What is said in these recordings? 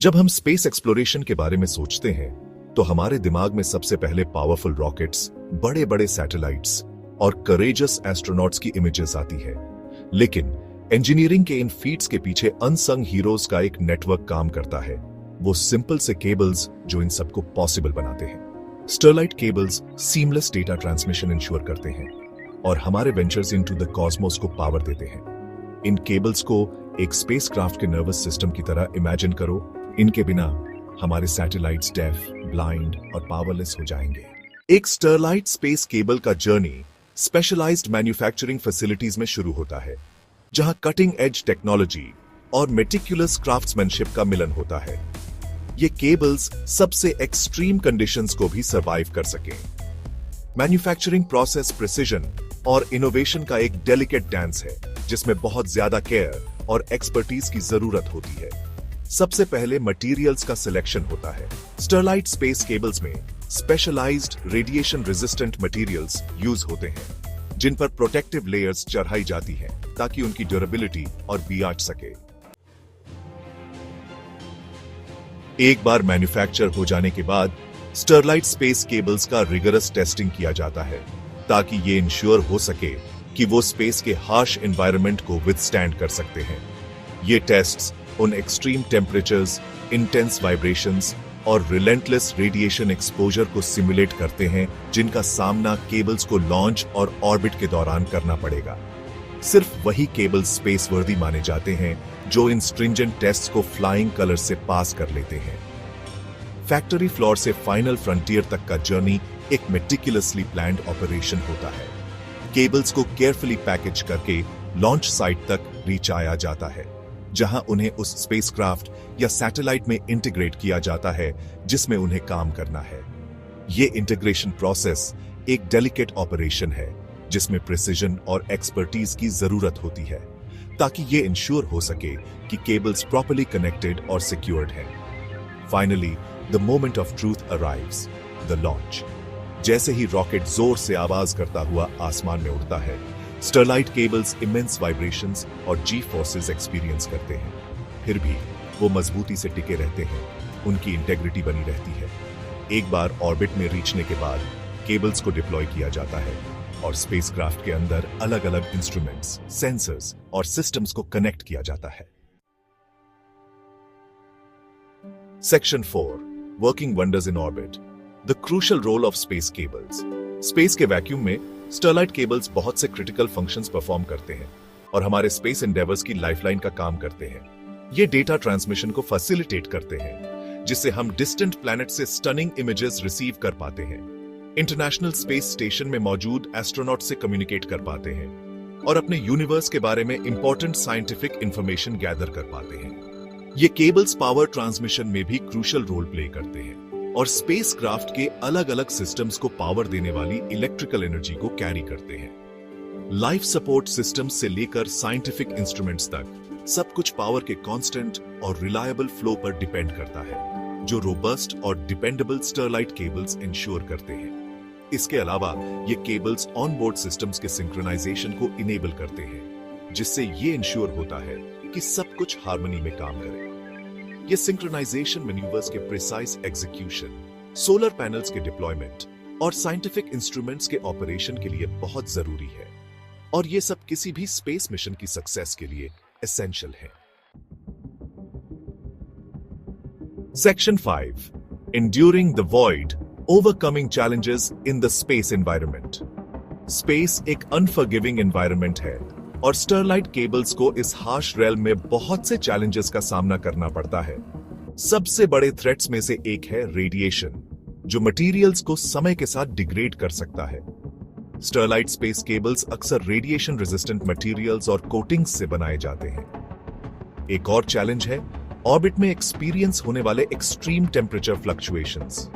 जब हम space exploration के बारे में सोचते हैं तो हमारे दिमाग में सबसे पहले पावरफुल रॉकेट्स, बड़े बड़े सैटेलाइट्स और करेजस एस्ट्रोनॉट्स की इमेजेस आती है। लेकिन इंजीनियरिंग के इन फीट्स के पीछे अनसंग हीरोज का एक नेटवर्क काम करता है। वो सिंपल से केबल्स जो इन सबको पॉसिबल बनाते हैं। Sterlite cables seamless data transmission ensure करते हैं और हमारे वेंचर्स इनटू द कॉस्मोस को पावर देते हैं। इन केबल्स को एक स्पेसक्राफ्ट के नर्वस सिस्टम की तरह इमेजिन करो। इनके बिना हमारे सैटेलाइट्स डेफ, ब्लाइंड और पावरलेस हो जाएंगे। एक स्टरलाइट स्पेस केबल का जर्नी स्पेशलाइज्ड मैन्युफैक्चरिंग फैसिलिटीज में शुरू होता है, जहां कटिंग एज टेक्नोलॉजी और मेटिकुलस क्राफ्ट्समैनशिप का मिलन होता है। ये केबल्स सबसे एक्सट्रीम कंडीशंस को भी सर्वाइव कर सकें। मैन्युफैक्चरिंग प्रोसेस प्रिसिजन और इनोवेशन का एक डेलिकेट डांस है, जिसमें बहुत ज्यादा केयर और एक्सपर्टीज की जरूरत होती है। सबसे पहले मटेरियल्स का सिलेक्शन होता है। स्टरलाइट स्पेस केबल्स में specialised radiation resistant materials use होते हैं, जिन पर प्रोटेक्टिव लेयर्स चढ़ाई जाती हैं ताकि उनकी ड्यूरेबिलिटी और बियाट सके। एक बार मैन्युफैक्चर हो जाने के बाद स्टरलाइट स्पेस केबल्स का रिगरस टेस्टिंग किया जाता है, ताकि ये इंश्योर हो सके कि वो स्पेस के हार्श एनवायरनमेंट को विथस्टैंड कर सकते हैं। ये टेस्ट्स उन एक्सट्रीम टेम्परेचर्स, इंटेंस वाइब्रेशंस और रिलेंटलेस रेडिएशन एक्सपोजर को सिमुलेट करते हैं, जिनका सामना केबल्स को लॉन्च और ऑर्बिट के दौरान करना पड़ेगा। सिर्फ वही केबल्स स्पेस वर्दी माने जाते हैं जो इन स्ट्रिंजेंट टेस्ट्स को फ्लाइंग कलर्स से पास कर लेते हैं। फैक्ट्री फ्लोर से फाइनल फ्रंटियर तक का जर्नी एक मेटिकुलसली प्लान्ड ऑपरेशन होता है। केबल्स को केयरफुली पैकेज करके लॉन्च साइट तक रीच आया जाता है, जहां उन्हें उस स्पेसक्राफ्ट या सैटेलाइट में इंटीग्रेट किया जाता है जिसमें उन्हें काम करना है। यह इंटीग्रेशन प्रोसेस एक डेलिकेट ऑपरेशन है, जिसमें प्रिसिजन और एक्सपर्टीज की जरूरत होती है, ताकि यह इंश्योर हो सके कि केबल्स प्रॉपर्ली कनेक्टेड और सिक्योर्ड हैं। Finally the moment of truth arrives, the launch. जैसे ही रॉकेट जोर से आवाज करता हुआ आसमान में उड़ता है, स्टरलाइट केबल्स इमेंस वाइब्रेशंस और जी फोर्सेस एक्सपीरियंस करते हैं। फिर भी वो मजबूती से टिके रहते हैं, उनकी इंटेग्रिटी बनी रहती है। एक बार ऑर्बिट में रीचने के बाद केबल्स को डिप्लॉय किया जाता है और स्पेसक्राफ्ट के अंदर अलग अलग इंस्ट्रूमेंट्स, सेंसर्स और सिस्टम्स को कनेक्ट किया जाता है। Section 4, working wonders in orbit, the crucial role of space cables. Space के वैक्यूम में स्टरलाइट केबल्स बहुत से क्रिटिकल फंक्शंस परफॉर्म करते हैं और हमारे स्पेस एंडेवर्स की लाइफलाइन का काम करते हैं। ये डेटा ट्रांसमिशन को फैसिलिटेट करते हैं, जिससे हम डिस्टेंट प्लैनेट से स्टनिंग इमेजेस रिसीव कर पाते हैं, इंटरनेशनल स्पेस स्टेशन में मौजूद एस्ट्रोनॉट से कम्युनिकेट कर पाते हैं और अपने यूनिवर्स के बारे में इंपॉर्टेंट साइंटिफिक इंफॉर्मेशन गैदर कर पाते हैं। ये केबल्स पावर ट्रांसमिशन में भी क्रूशियल रोल प्ले करते हैं और स्पेसक्राफ्ट के अलग अलग सिस्टम्स को पावर देने वाली इलेक्ट्रिकल एनर्जी को कैरी करते हैं। लाइफ सपोर्ट सिस्टम्स से लेकर साइंटिफिक इंस्ट्रूमेंट्स तक सब कुछ पावर के कांस्टेंट और रिलायबल फ्लो पर डिपेंड करता है, जो रोबस्ट और डिपेंडेबल स्टरलाइट केबल्स इंश्योर करते हैं। इसके अलावा ये केबल्स ऑनबोर्ड सिस्टम्स के सिंक्रोनाइजेशन को इनेबल करते हैं, जिससे ये इंश्योर होता है कि सब कुछ हार्मनी में काम करे। ये सिंक्रोनाइजेशन मैन्यूवर्स के प्रिसाइज एग्जीक्यूशन, सोलर पैनल्स के डिप्लॉयमेंट और साइंटिफिक इंस्ट्रूमेंट्स के ऑपरेशन के लिए बहुत जरूरी है, और ये सब किसी भी स्पेस मिशन की सक्सेस के लिए एसेंशियल है। Section 5, enduring the void, overcoming challenges in the space environment. Space एक अनफॉरगिविंग एनवायरनमेंट है और स्टरलाइट केबल्स को इस हार्श रेल्म में बहुत से चैलेंजेस का सामना करना पड़ता है। सबसे बड़े थ्रेट्स में से एक है रेडिएशन, जो मटेरियल्स को समय के साथ डिग्रेड कर सकता है। स्टरलाइट स्पेस केबल्स अक्सर रेडिएशन रेजिस्टेंट मटेरियल्स और कोटिंग्स से बनाए जाते हैं। एक और चैलेंज है ऑर्बिट में एक्सपीरियंस होने वाले एक्सट्रीम टेम्परेचर फ्लक्चुएशंस।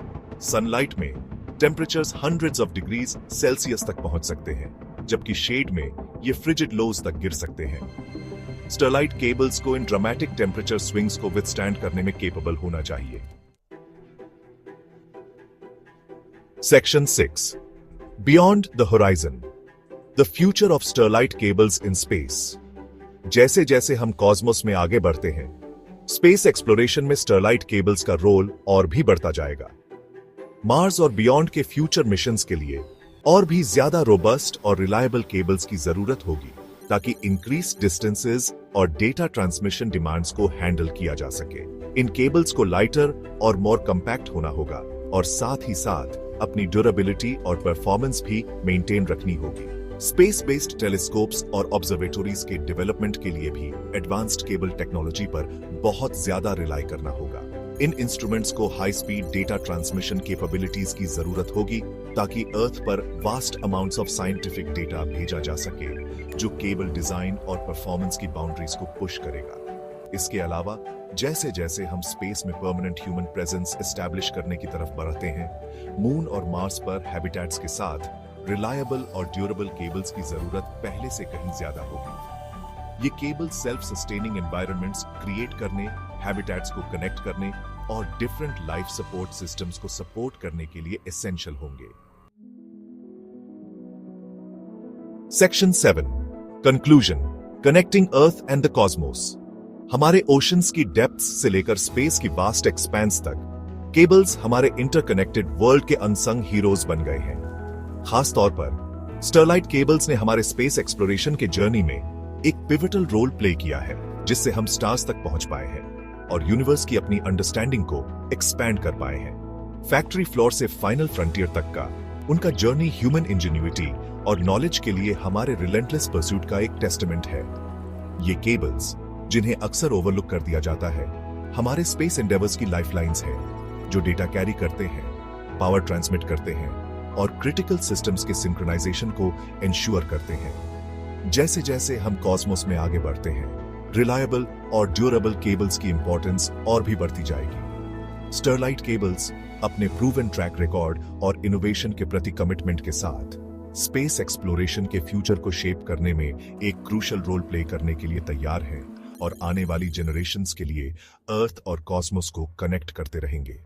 सनलाइट में temperatures hundreds of degrees Celsius तक पहुंच सकते हैं, जबकि शेड में ये फ्रिजिड लोज तक गिर सकते हैं। स्टरलाइट केबल्स को इन ड्रामेटिक टेम्परेचर स्विंग्स को विथस्टैंड करने में केपेबल होना चाहिए। Section 6, beyond the horizon, the future of Sterlite cables in space. जैसे जैसे हम कॉस्मोस में आगे बढ़ते हैं, स्पेस एक्सप्लोरेशन में स्टरलाइट केबल्स का रोल और भी बढ़ता जाएगा। मार्स और बियॉन्ड के फ्यूचर मिशंस के लिए और भी ज्यादा रोबस्ट और रिलायबल केबल्स की जरूरत होगी, ताकि इंक्रीज डिस्टेंसेस और डेटा ट्रांसमिशन डिमांड्स को हैंडल किया जा सके। इन केबल्स को लाइटर और मोर कंपैक्ट होना होगा और साथ ही साथ अपनी ड्यूरेबिलिटी और परफॉर्मेंस भी मेंटेन रखनी होगी। स्पेस बेस्ड टेलीस्कोप्स और ऑब्जर्वेटरीज के डेवलपमेंट के लिए भी एडवांस्ड केबल टेक्नोलॉजी पर बहुत ज्यादा रिलाई करना होगा। इन इंस्ट्रूमेंट्स को high speed data transmission capabilities की जरूरत होगी, ताकि अर्थ पर vast amounts of scientific data भेजा जा सके, जो केबल डिजाइन और परफॉर्मेंस की बाउंड्रीज को पुश करेगा। इसके अलावा जैसे जैसे हम स्पेस में परमानेंट ह्यूमन प्रेजेंस एस्टैब्लिश करने की तरफ बढ़ते हैं, मून और मार्स पर हैबिटेट्स के साथ रिलायबल और ड्यूरेबल केबल्स की जरूरत पहले से कहीं ज्यादा होगी। ये cable self sustaining environments create करने, हैबिटेट्स को कनेक्ट करने और डिफरेंट लाइफ सपोर्ट सिस्टम्स को सपोर्ट करने के लिए एसेंशियल होंगे। Section 7, conclusion, connecting earth and the Cosmos. हमारे ओशंस की डेप्थ्स से लेकर स्पेस की वास्ट एक्सपेंस तक केबल्स हमारे इंटरकनेक्टेड वर्ल्ड के अनसंग हीरोज बन गए हैं। खास तौर पर स्टरलाइट केबल्स ने हमारे स्पेस एक्सप्लोरेशन के जर्नी में एक पिवटल रोल प्ले किया है, जिससे हम स्टार्स तक पहुंच पाए हैं और यूनिवर्स की अपनी अंडरस्टैंडिंग को एक्सपैंड कर पाए हैं। फैक्ट्री फ्लोर से फाइनल फ्रंटियर तक का उनका जर्नी ह्यूमन इंजीन्यूइटी और नॉलेज के लिए हमारे रिलेंटलेस परस्यूट का एक टेस्टमेंट है। ये केबल्स, जिन्हें अक्सर ओवरलुक कर दिया जाता है, हमारे स्पेस एंडेवर्स की लाइफलाइंस हैं, जो डेटा कैरी करते हैं, पावर ट्रांसमिट करते हैं और क्रिटिकल सिस्टम्स के सिंक्रोनाइजेशन को इंश्योर करते हैं। जैसे जैसे हम कॉस्मोस में आगे बढ़ते हैं, रिलायबल और ड्यूरेबल केबल्स की इंपॉर्टेंस और भी बढ़ती जाएगी। स्टरलाइट केबल्स अपने प्रूवन ट्रैक रिकॉर्ड और इनोवेशन के प्रति कमिटमेंट के साथ स्पेस एक्सप्लोरेशन के फ्यूचर को शेप करने में एक क्रूशल रोल प्ले करने के लिए तैयार हैं और आने वाली जनरेशंस के लिए अर्थ और कॉस्मोस को कनेक्ट करते रहेंगे।